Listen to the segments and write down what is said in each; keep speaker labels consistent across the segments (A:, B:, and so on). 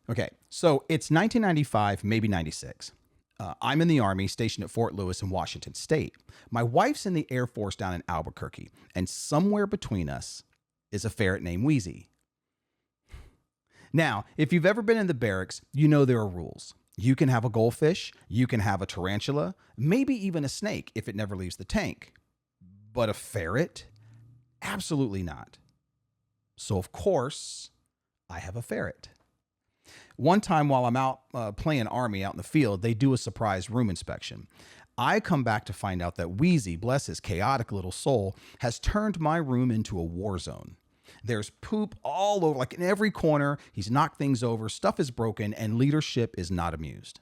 A: Okay, so it's 1995, maybe 96. I'm in the Army stationed at Fort Lewis in Washington State. My wife's in the Air Force down in Albuquerque, and somewhere between us is a ferret named Wheezy. Now, if you've ever been in the barracks, you know there are rules. You can have a goldfish, you can have a tarantula, maybe even a snake if it never leaves the tank. But a ferret? Absolutely not. So, of course, I have a ferret. One time while I'm out playing Army out in the field, they do a surprise room inspection. I come back to find out that Wheezy, bless his chaotic little soul, has turned my room into a war zone. There's poop all over, like in every corner. He's knocked things over, stuff is broken, and leadership is not amused.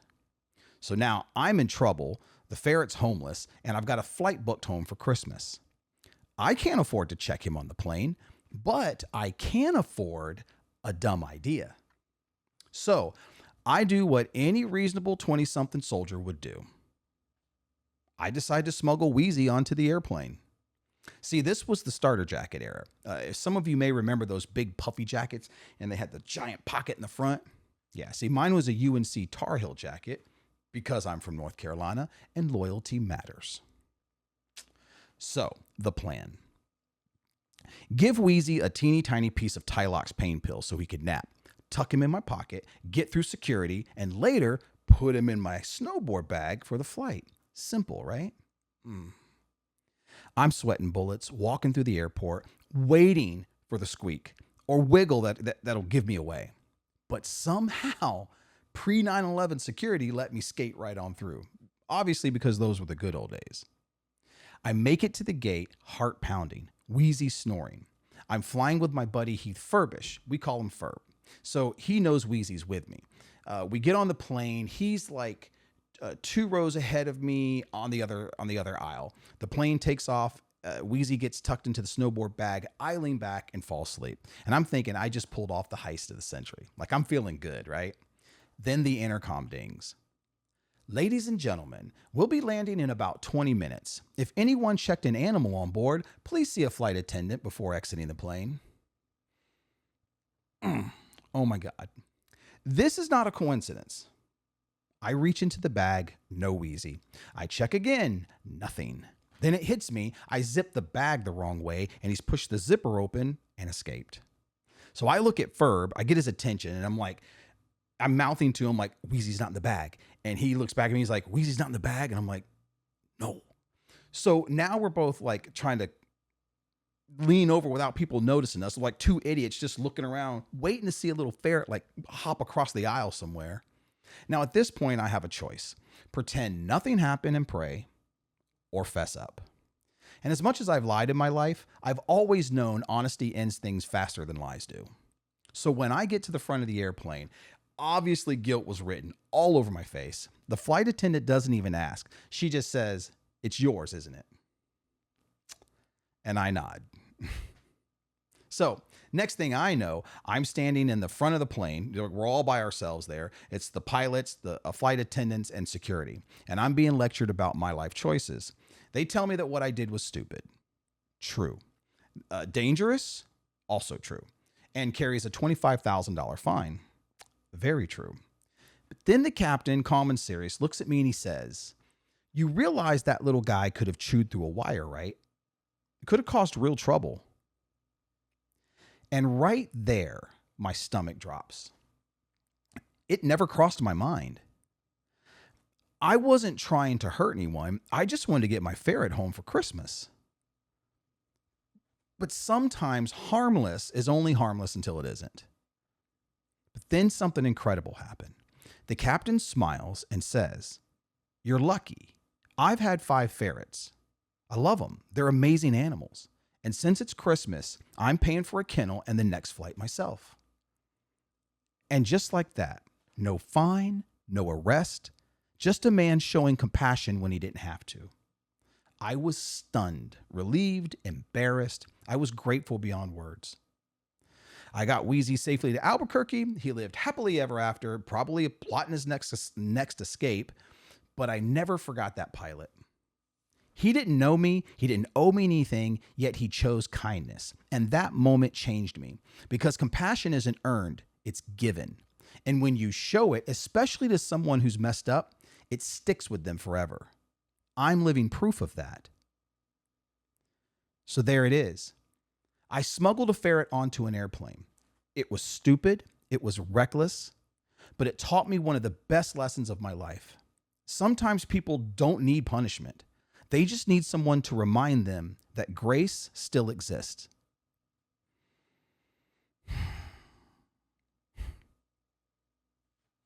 A: So now I'm in trouble. The ferret's homeless, and I've got a flight booked home for Christmas. I can't afford to check him on the plane, but I can afford a dumb idea. So I do what any reasonable 20-something soldier would do. I decide to smuggle Wheezy onto the airplane. See, this was the starter jacket era. Some of you may remember those big puffy jackets, and they had the giant pocket in the front. Yeah, see, mine was a UNC Tar Heel jacket because I'm from North Carolina and loyalty matters. So, the plan. Give Wheezy a teeny tiny piece of Tylox pain pill so he could nap. Tuck him in my pocket, get through security, and later put him in my snowboard bag for the flight. Simple, right? I'm sweating bullets, walking through the airport, waiting for the squeak or wiggle that'll give me away. But somehow, pre 9/11 security let me skate right on through. Obviously, because those were the good old days. I make it to the gate, heart pounding, Wheezy snoring. I'm flying with my buddy Heath Furbish. We call him Ferb. So he knows Wheezy's with me. We get on the plane. He's like 2 rows ahead of me on the other aisle. The plane takes off. Wheezy gets tucked into the snowboard bag. I lean back and fall asleep. And I'm thinking I just pulled off the heist of the century. Like I'm feeling good, right? Then the intercom dings. Ladies and gentlemen, we'll be landing in about 20 minutes. If anyone checked an animal on board, please see a flight attendant before exiting the plane. Oh my God. This is not a coincidence. I reach into the bag, no Wheezy. I check again, nothing. Then it hits me. I zip the bag the wrong way, and he's pushed the zipper open and escaped. So I look at Ferb, I get his attention, and I'm mouthing to him like, Wheezy's not in the bag. And he looks back at me, he's like, Wheezy's not in the bag? And I'm like, no. So now we're both like trying to lean over without people noticing us, like 2 idiots just looking around, waiting to see a little ferret like hop across the aisle somewhere. Now, at this point, I have a choice. Pretend nothing happened and pray, or fess up. And as much as I've lied in my life, I've always known honesty ends things faster than lies do. So when I get to the front of the airplane, obviously guilt was written all over my face. The flight attendant doesn't even ask. She just says, "It's yours, isn't it?" And I nod. So next thing I know, I'm standing in the front of the plane. We're all by ourselves there. It's the pilots, the flight attendants, and security. And I'm being lectured about my life choices. They tell me that what I did was stupid. True. Dangerous? Also true. And carries a $25,000 fine. Very true. But then the captain, calm and serious, looks at me and he says, "You realize that little guy could have chewed through a wire, right? It could have caused real trouble." And right there, my stomach drops. It never crossed my mind. I wasn't trying to hurt anyone. I just wanted to get my ferret home for Christmas. But sometimes harmless is only harmless until it isn't. But then something incredible happened. The captain smiles and says, "You're lucky. I've had 5 ferrets. I love them. They're amazing animals. And since it's Christmas, I'm paying for a kennel and the next flight myself." And just like that, no fine, no arrest, just a man showing compassion when he didn't have to. I was stunned, relieved, embarrassed. I was grateful beyond words. I got Wheezy safely to Albuquerque. He lived happily ever after, probably plotting his next escape, but I never forgot that pilot. He didn't know me. He didn't owe me anything, yet he chose kindness. And that moment changed me because compassion isn't earned, it's given. And when you show it, especially to someone who's messed up, it sticks with them forever. I'm living proof of that. So there it is. I smuggled a ferret onto an airplane. It was stupid. It was reckless, but it taught me one of the best lessons of my life. Sometimes people don't need punishment. They just need someone to remind them that grace still exists.